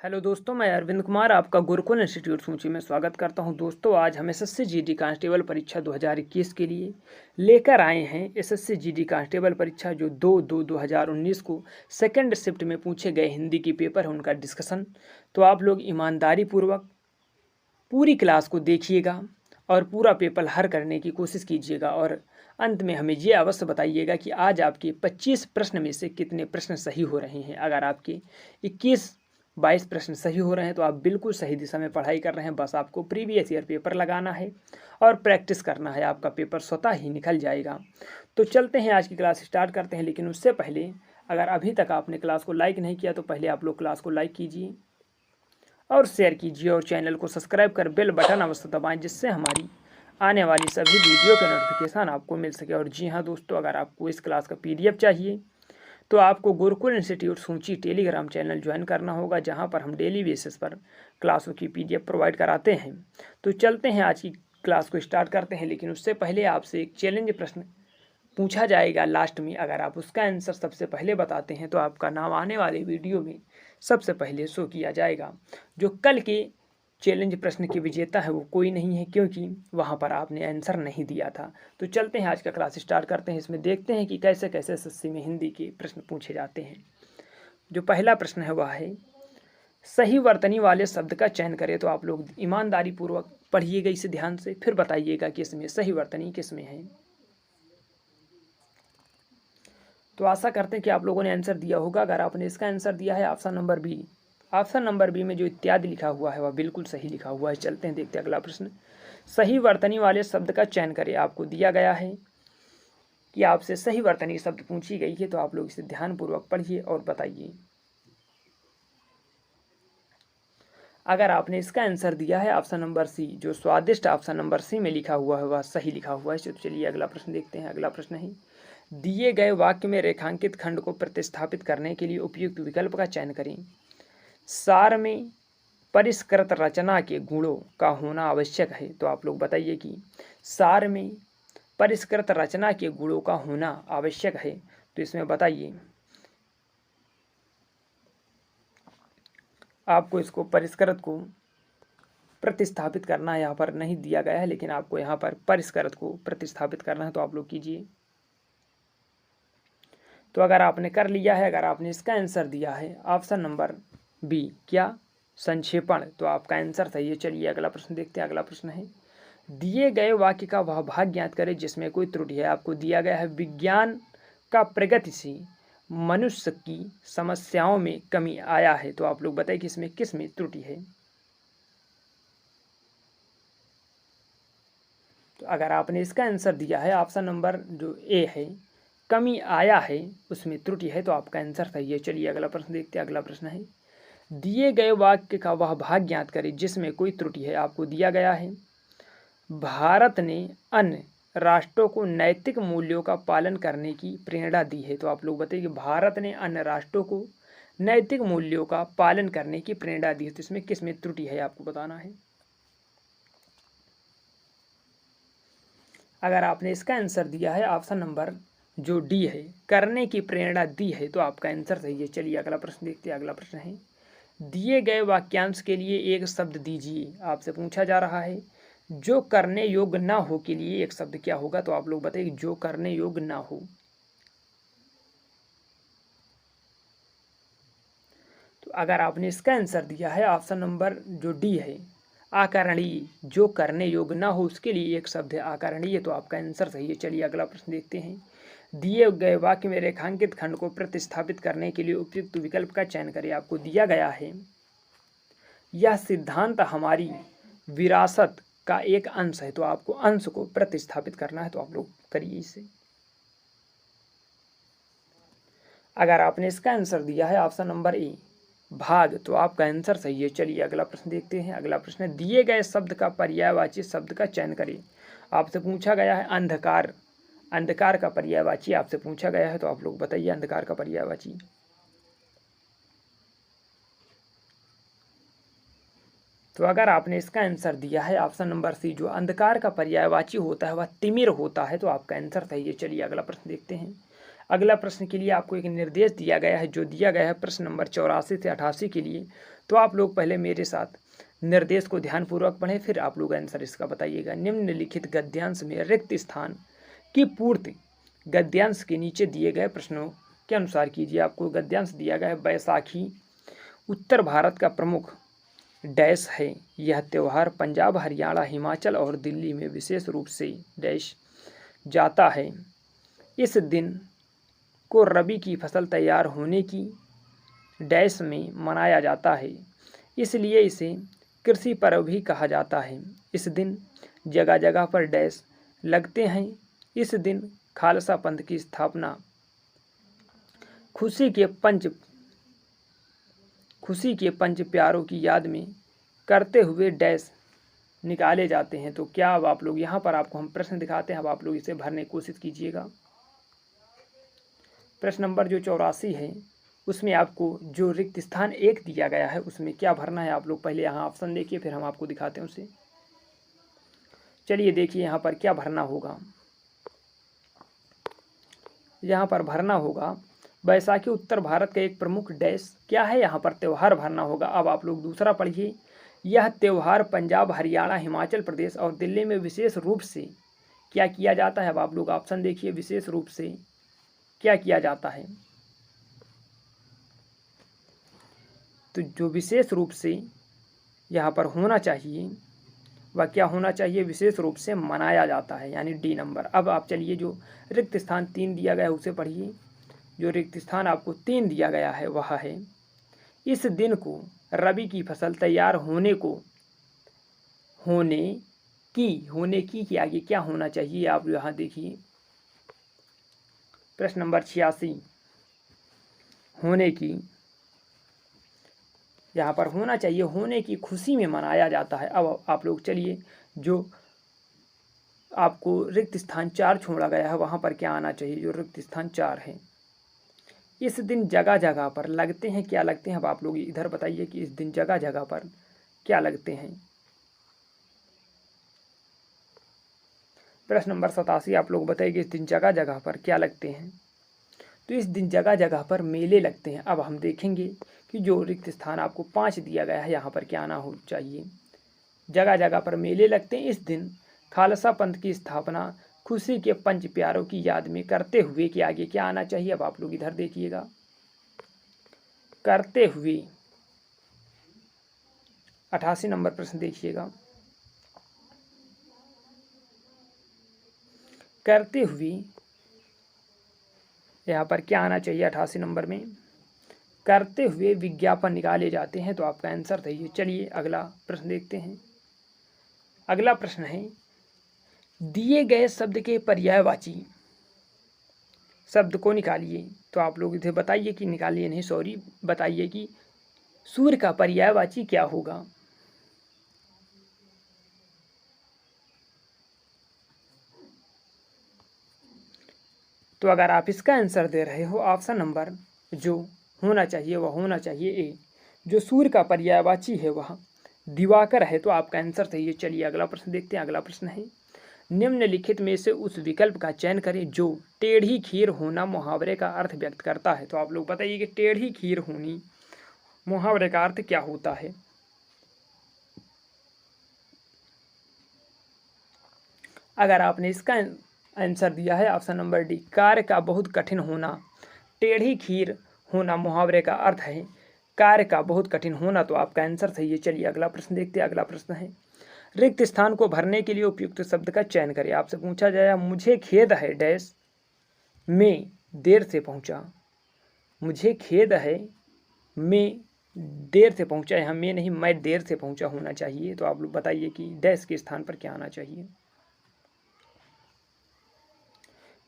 Hello दोस्तों, मैं अरविंद कुमार आपका गुरुकुल इंस्टीट्यूट सूची में स्वागत करता हूं। दोस्तों, आज हम एसएससी जीडी कांस्टेबल परीक्षा 2021 के लिए लेकर आए हैं एसएससी जीडी कांस्टेबल परीक्षा जो 2/2/2019 को सेकंड शिफ्ट में पूछे गए हिंदी के पेपर है उनका डिस्कशन। तो आप लोग ईमानदारी पूर्वक पूरी क्लास को देखिएगा और पूरा पेपर हल करने की कोशिश कीजिएगा और अंत में हमें ये अवश्य बताइएगा कि आज आपके 25 प्रश्न में से कितने प्रश्न सही हो रहे हैं। अगर आपके 21-22 प्रश्न सही हो रहे हैं तो आप बिल्कुल सही दिशा में पढ़ाई कर रहे हैं। बस आपको प्रीवियस ईयर पेपर लगाना है और प्रैक्टिस करना है, आपका पेपर स्वतः ही निकल जाएगा। तो चलते हैं, आज की क्लास स्टार्ट करते हैं। लेकिन उससे पहले अगर अभी तक आपने क्लास को लाइक नहीं किया तो पहले आप लोग क्लास को लाइक कीजिए और शेयर कीजिए और चैनल को सब्सक्राइब कर बेल बटन अवश्य दबाएं, जिससे हमारी आने वाली सभी वीडियो का नोटिफिकेशन आपको मिल सके। और जी हाँ दोस्तों, अगर आपको इस क्लास का पीडीएफ चाहिए तो आपको गुरुकुल इंस्टीट्यूट सूची टेलीग्राम चैनल ज्वाइन करना होगा, जहां पर हम डेली बेसिस पर क्लासों की पीडीएफ प्रोवाइड कराते हैं। तो चलते हैं, आज की क्लास को स्टार्ट करते हैं। लेकिन उससे पहले आपसे एक चैलेंज प्रश्न पूछा जाएगा लास्ट में। अगर आप उसका आंसर सबसे पहले बताते हैं तो आपका नाम आने वाले वीडियो में सबसे पहले शो किया जाएगा। जो कल के चैलेंज प्रश्न के विजेता है वो कोई नहीं है, क्योंकि वहाँ पर आपने आंसर नहीं दिया था। तो चलते हैं, आज का क्लास स्टार्ट करते हैं। इसमें देखते हैं कि कैसे कैसे एसएससी में हिंदी के प्रश्न पूछे जाते हैं। जो पहला प्रश्न है वह है, सही वर्तनी वाले शब्द का चयन करें। तो आप लोग ईमानदारी पूर्वक पढ़िएगा इसे ध्यान से, फिर बताइएगा कि इसमें सही वर्तनी किसमें है। तो आशा करते हैं कि आप लोगों ने आंसर दिया होगा। अगर आपने इसका आंसर दिया है option number B, option number B में जो इत्यादि लिखा हुआ है वह बिल्कुल सही लिखा हुआ है। चलते हैं, देखते हैं अगला प्रश्न। सही वर्तनी वाले शब्द का चयन करें। आपको दिया गया है कि आपसे सही वर्तनी शब्द पूछी गई है, तो आप लोग इसे ध्यानपूर्वक पढ़िए और बताइए। अगर आपने इसका आंसर दिया है ऑप्शन नंबर सी, जो स्वादिष्ट ऑप्शन नंबर सी में लिखा हुआ है वह सही लिखा हुआ है। तो चलिए अगला प्रश्न देखते हैं। अगला प्रश्न है, दिए गए वाक्य में रेखांकित खंड को प्रतिस्थापित करने के लिए उपयुक्त विकल्प का चयन करें। सार में परिष्कृत रचना के गुणों का होना आवश्यक है। तो आप लोग बताइए कि सार में परिष्कृत रचना के गुणों का होना आवश्यक है। तो इसमें बताइए, आपको इसको परिष्कृत को प्रतिस्थापित करना है। यहाँ पर नहीं दिया गया है, लेकिन आपको यहाँ पर परिष्कृत को प्रतिस्थापित करना है, तो आप लोग कीजिए। तो अगर आपने कर लिया है, अगर आपने इसका आंसर दिया है ऑप्शन नंबर बी, क्या संक्षेपण, तो आपका आंसर सही है। चलिए अगला प्रश्न देखते हैं। अगला प्रश्न है, दिए गए वाक्य का वह भाग ज्ञात करें जिसमें कोई त्रुटि है। आपको दिया गया है, विज्ञान का प्रगति से मनुष्य की समस्याओं में कमी आया है। तो आप लोग बताइए कि इसमें किस में त्रुटि है। तो अगर आपने इसका आंसर दिया है ऑप्शन नंबर जो ए है, कमी आया है, उसमें त्रुटि है, तो आपका आंसर सही है। चलिए अगला प्रश्न देखते हैं। अगला प्रश्न है, दिए गए वाक्य का वह भाग ज्ञात करें जिसमें कोई त्रुटि है। आपको दिया गया है, भारत ने अन्य राष्ट्रों को नैतिक मूल्यों का पालन करने की प्रेरणा दी है। तो आप लोग बताइए, भारत ने अन्य राष्ट्रों को नैतिक मूल्यों का पालन करने की प्रेरणा दी है, तो इसमें किस में त्रुटि है आपको बताना है। अगर आपने इसका आंसर दिया है ऑप्शन नंबर जो डी है, करने की प्रेरणा दी है, तो आपका आंसर सही है। चलिए अगला प्रश्न देखते हैं। अगला प्रश्न है, दिए गए वाक्यांश के लिए एक शब्द दीजिए। आपसे पूछा जा रहा है, जो करने योग्य ना हो के लिए एक शब्द क्या होगा। तो आप लोग बताइए, जो करने योग्य ना हो। तो अगर आपने इसका आंसर दिया है ऑप्शन नंबर जो डी है, आकरणीय, जो करने योग्य ना हो उसके लिए एक शब्द है आकरणीय, तो आपका आंसर सही है। चलिए अगला प्रश्न देखते हैं। दिए गए वाक्य में रेखांकित खंड को प्रतिस्थापित करने के लिए उपयुक्त विकल्प का चयन करें। आपको दिया गया है, यह सिद्धांत हमारी विरासत का एक अंश है। तो आपको अंश को प्रतिस्थापित करना है, तो आप लोग करिए इसे। अगर आपने इसका आंसर दिया है ऑप्शन नंबर ए, भाग, तो आपका आंसर सही है। चलिए अगला प्रश्न देखते हैं। अगला प्रश्न है, दिए गए शब्द का पर्यायवाची शब्द का चयन करें। आपसे पूछा गया है अंधकार, अंधकार का पर्यायवाची आपसे पूछा गया है, तो आप लोग बताइए अंधकार का पर्यायवाची। तो अगर आपने इसका आंसर दिया है ऑप्शन नंबर सी, जो अंधकार का पर्यायवाची होता है वह तिमिर होता है, तो आपका आंसर सही है। चलिए अगला प्रश्न देखते हैं। अगला प्रश्न के लिए आपको एक निर्देश दिया गया है, जो दिया गया है प्रश्न नंबर 84 से 88 के लिए। तो आप लोग पहले मेरे साथ निर्देश को ध्यानपूर्वक पढ़ें, फिर आप लोग आंसर इसका बताइएगा। निम्नलिखित गद्यांश में रिक्त स्थान की पूर्ति गद्यांश के नीचे दिए गए प्रश्नों के अनुसार कीजिए। आपको गद्यांश दिया गया है, बैसाखी उत्तर भारत का प्रमुख डैश है। यह त्यौहार पंजाब, हरियाणा, हिमाचल और दिल्ली में विशेष रूप से डैश जाता है। इस दिन को रबी की फसल तैयार होने की डैश में मनाया जाता है, इसलिए इसे कृषि पर्व भी कहा जाता है। इस दिन जगह जगह पर डैश लगते हैं। इस दिन खालसा पंथ की स्थापना खुशी के पंच प्यारों की याद में करते हुए डैश निकाले जाते हैं। तो क्या अब आप लोग यहाँ पर आपको हम प्रश्न दिखाते हैं, अब आप लोग इसे भरने की कोशिश कीजिएगा। प्रश्न नंबर जो 84 है उसमें आपको जो रिक्त स्थान 1 दिया गया है उसमें क्या भरना है, आप लोग पहले यहाँ ऑप्शन देखिए, फिर हम आपको दिखाते हैं उसे। चलिए देखिए यहाँ पर क्या भरना होगा। यहाँ पर भरना होगा बैसाखी उत्तर भारत का एक प्रमुख डैश क्या है, यहाँ पर त्यौहार भरना होगा। अब आप लोग दूसरा पढ़िए। यह त्यौहार पंजाब, हरियाणा, हिमाचल प्रदेश और दिल्ली में विशेष रूप से क्या किया जाता है। अब आप लोग ऑप्शन देखिए, विशेष रूप से क्या किया जाता है। तो जो विशेष रूप से यहाँ पर होना चाहिए वह क्या होना चाहिए, विशेष रूप से मनाया जाता है, यानी डी नंबर। अब आप चलिए जो रिक्त स्थान 3 दिया गया है उसे पढ़िए। जो रिक्त स्थान आपको 3 दिया गया है वह है, इस दिन को रबी की फसल तैयार होने की के आगे क्या होना चाहिए, आप यहाँ देखिए। प्रश्न नंबर 86 होने की, यहाँ पर होना चाहिए होने की खुशी में मनाया जाता है। अब आप लोग चलिए जो आपको रिक्त स्थान 4 छोड़ा गया है वहाँ पर क्या आना चाहिए, जो रिक्त स्थान 4 है। इस दिन जगह जगह पर लगते हैं, क्या लगते हैं, अब आप लोग इधर बताइए कि इस दिन जगह जगह पर क्या लगते हैं। प्रश्न नंबर 87 आप लोग बताइए कि इस दिन जगह जगह पर क्या लगते हैं। तो इस दिन जगह जगह पर मेले लगते हैं। अब हम देखेंगे कि जो रिक्त स्थान आपको 5 दिया गया है यहाँ पर क्या आना हो चाहिए, जगह जगह पर मेले लगते हैं। इस दिन खालसा पंथ की स्थापना खुशी के पंच प्यारों की याद में करते हुए के आगे क्या आना चाहिए। अब आप लोग इधर देखिएगा, करते हुए 88 नंबर प्रश्न देखिएगा। करते हुए यहाँ पर क्या आना चाहिए, 88 नंबर में करते हुए विज्ञापन निकाले जाते हैं। तो आपका आंसर सही है। चलिए अगला प्रश्न देखते हैं। अगला प्रश्न है, दिए गए शब्द के पर्यायवाची शब्द को निकालिए। तो आप लोग इसे बताइए कि निकालिए नहीं, सॉरी, बताइए कि सूर्य का पर्यायवाची क्या होगा। तो अगर आप इसका आंसर दे रहे हो ऑप्शन नंबर जो होना चाहिए वह होना चाहिए ए, जो सूर्य का पर्यायवाची है वह दिवाकर है। तो आपका आंसर सही है। चलिए अगला प्रश्न देखते हैं। अगला प्रश्न है, निम्नलिखित में से उस विकल्प का चयन करें जो टेढ़ी खीर होना मुहावरे का अर्थ व्यक्त करता है। तो आप लोग बताइए कि टेढ़ी खीर होनी मुहावरे का अर्थ क्या होता है। अगर आपने इसका आंसर दिया है ऑप्शन नंबर डी, कार्य का बहुत कठिन होना, टेढ़ी खीर होना मुहावरे का अर्थ है कार्य का बहुत कठिन होना। तो आपका आंसर सही है। चलिए अगला प्रश्न देखते हैं। अगला प्रश्न है, रिक्त स्थान को भरने के लिए उपयुक्त शब्द का चयन करें। आपसे पूछा जाए, मुझे खेद है डैश में देर से पहुंचा। मुझे खेद है मैं देर से पहुंचा, यहाँ मैं नहीं मैं देर से पहुंचा होना चाहिए। तो आप लोग बताइए कि डैश के स्थान पर क्या आना चाहिए।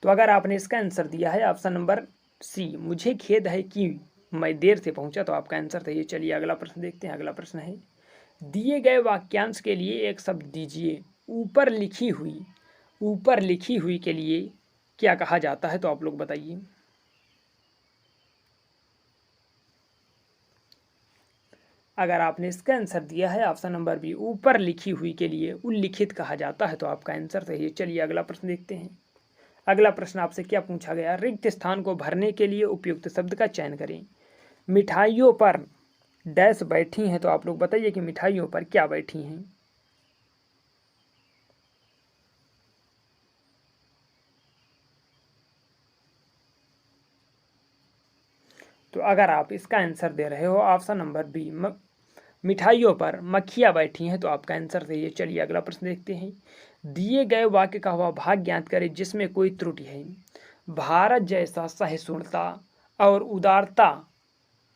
तो अगर आपने इसका आंसर दिया है ऑप्शन नंबर सी, मुझे खेद है कि मैं देर से पहुंचा, तो आपका आंसर सही है। चलिए अगला प्रश्न देखते हैं। अगला प्रश्न है, दिए गए वाक्यांश के लिए एक शब्द दीजिए। ऊपर लिखी हुई के लिए क्या कहा जाता है। तो आप लोग बताइए। अगर आपने इसका आंसर दिया है ऑप्शन नंबर बी, ऊपर लिखी हुई के लिए उल्लिखित कहा जाता है, तो आपका आंसर सही है। चलिए अगला प्रश्न देखते हैं। अगला प्रश्न आपसे क्या पूछा गया, रिक्त स्थान को भरने के लिए उपयुक्त शब्द का चयन करें। मिठाइयों पर डैश बैठी हैं, तो आप लोग बताइए कि मिठाइयों पर क्या बैठी हैं। तो अगर आप इसका आंसर दे रहे हो ऑप्शन नंबर बी, मिठाइयों पर मक्खियाँ बैठी हैं, तो आपका आंसर सही है। चलिए अगला प्रश्न देखते हैं। दिए गए वाक्य का वह भाग ज्ञात करें जिसमें कोई त्रुटि है। भारत जैसा सहिष्णुता और उदारता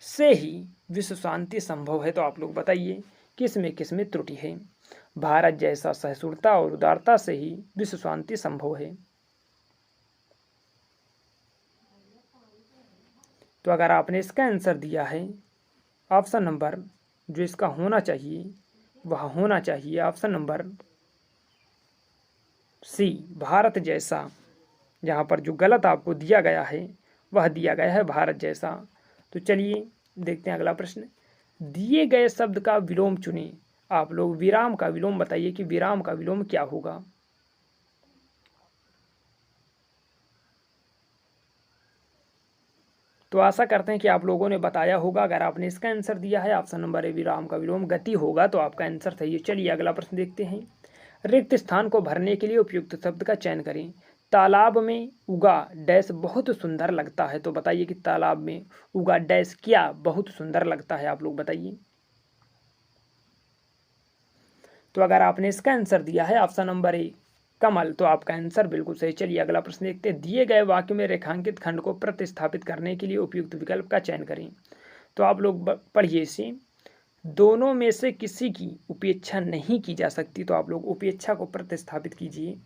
से ही विश्व शांति संभव है, तो आप लोग बताइए किस में त्रुटि है। भारत जैसा सहिष्णुता और उदारता से ही विश्व शांति संभव है। तो अगर आपने इसका आंसर दिया है ऑप्शन नंबर, जो इसका होना चाहिए वह होना चाहिए ऑप्शन नंबर सी, भारत जैसा। यहाँ पर जो गलत आपको दिया गया है वह दिया गया है भारत जैसा। तो चलिए देखते हैं अगला प्रश्न। दिए गए शब्द का विलोम चुनें। आप लोग विराम का विलोम बताइए कि विराम का विलोम क्या होगा। तो आशा करते हैं कि आप लोगों ने बताया होगा। अगर आपने इसका आंसर दिया है ऑप्शन नंबर ए, विराम का विलोम गति होगा, तो आपका आंसर सही है। चलिए अगला प्रश्न देखते हैं। रिक्त स्थान को भरने के लिए उपयुक्त शब्द का चयन करें। तालाब में उगा डैश बहुत सुंदर लगता है, तो बताइए कि तालाब में उगा डैश क्या बहुत सुंदर लगता है, आप लोग बताइए। तो अगर आपने इसका आंसर दिया है ऑप्शन नंबर ए, कमल, तो आपका आंसर बिल्कुल सही। चलिए अगला प्रश्न देखते हैं। दिए गए वाक्य में रेखांकित खंड को प्रतिस्थापित करने के लिए उपयुक्त विकल्प का चयन करें। तो आप लोग पढ़िए इसे। दोनों में से किसी की उपेक्षा नहीं की जा सकती, तो आप लोग उपेक्षा को प्रतिस्थापित कीजिए।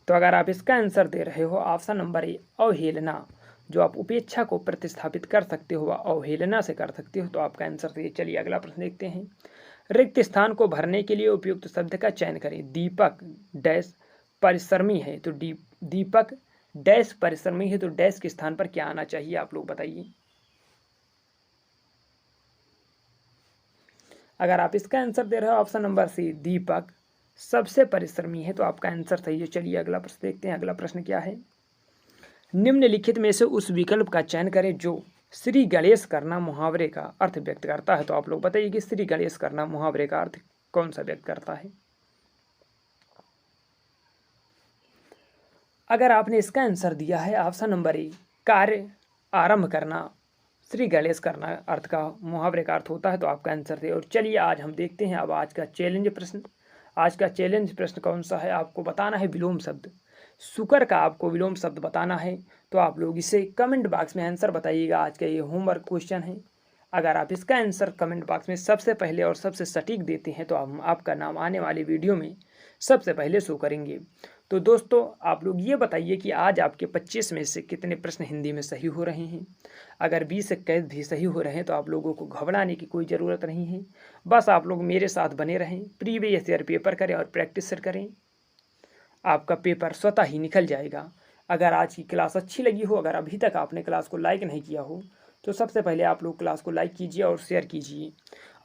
तो अगर आप इसका आंसर दे रहे हो ऑप्शन नंबर ए, अवहेलना, जो आप उपेक्षा को प्रतिस्थापित कर सकते हो वह अवहेलना से कर सकते हो, तो आपका आंसर सही है। चलिए अगला प्रश्न देखते हैं। रिक्त स्थान को भरने के लिए उपयुक्त शब्द का चयन करें। दीपक डैश परिश्रमी है, तो दीपक डैश परिश्रमी है, तो डैश के स्थान पर क्या आना चाहिए, आप लोग बताइए। अगर आप इसका आंसर दे रहे हो ऑप्शन नंबर सी, दीपक सबसे परिश्रमी है, तो आपका आंसर सही है। चलिए अगला प्रश्न देखते हैं। अगला प्रश्न क्या है। निम्नलिखित में से उस विकल्प का चयन करें जो श्री गणेश करना मुहावरे का अर्थ व्यक्त करता है, तो आप लोग बताइए कि श्री गणेश करना मुहावरे का अर्थ कौन सा व्यक्त करता है। अगर आपने इसका आंसर दिया है ऑप्शन नंबर ए, कार्य आरंभ करना, श्री गणेश करना अर्थ का मुहावरे का अर्थ होता है, तो आपका आंसर है। और चलिए आज हम देखते हैं अब आज का चैलेंज प्रश्न। आज का चैलेंज प्रश्न कौन सा है, आपको बताना है विलोम शब्द। शुक्र का आपको विलोम शब्द बताना है, तो आप लोग इसे कमेंट बॉक्स में आंसर बताइएगा। आज का ये होमवर्क क्वेश्चन है। अगर आप इसका आंसर कमेंट बॉक्स में सबसे पहले और सबसे सटीक देते हैं तो हम आपका नाम आने वाली वीडियो में सबसे पहले शो करेंगे। तो दोस्तों आप लोग ये बताइए कि आज आपके 25 में से कितने प्रश्न हिंदी में सही हो रहे हैं। अगर 20-21 भी सही हो रहे हैं तो आप लोगों को घबराने की कोई ज़रूरत नहीं है। बस आप लोग मेरे साथ बने रहें, प्रीवियस ईयर पेपर करें और प्रैक्टिस करें। आपका पेपर स्वतः ही निकल जाएगा। अगर आज की क्लास अच्छी लगी हो, अगर अभी तक आपने क्लास को लाइक नहीं किया हो, तो सबसे पहले आप लोग क्लास को लाइक कीजिए और शेयर कीजिए,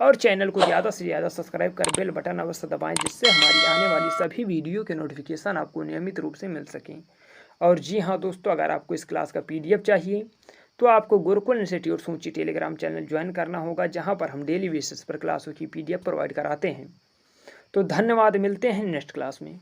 और चैनल को ज़्यादा से ज़्यादा सब्सक्राइब कर बेल बटन अवश्य दबाएं, जिससे हमारी आने वाली सभी वीडियो के नोटिफिकेशन आपको नियमित रूप से मिल सकें। और जी हाँ दोस्तों, अगर आपको इस क्लास का PDF चाहिए तो आपको गुरुकुल इंस्टीट्यूट सूची टेलीग्राम चैनल ज्वाइन करना होगा, जहाँ पर हम डेली बेसिस पर क्लासों की PDF प्रोवाइड कराते हैं। तो धन्यवाद, मिलते हैं नेक्स्ट क्लास में।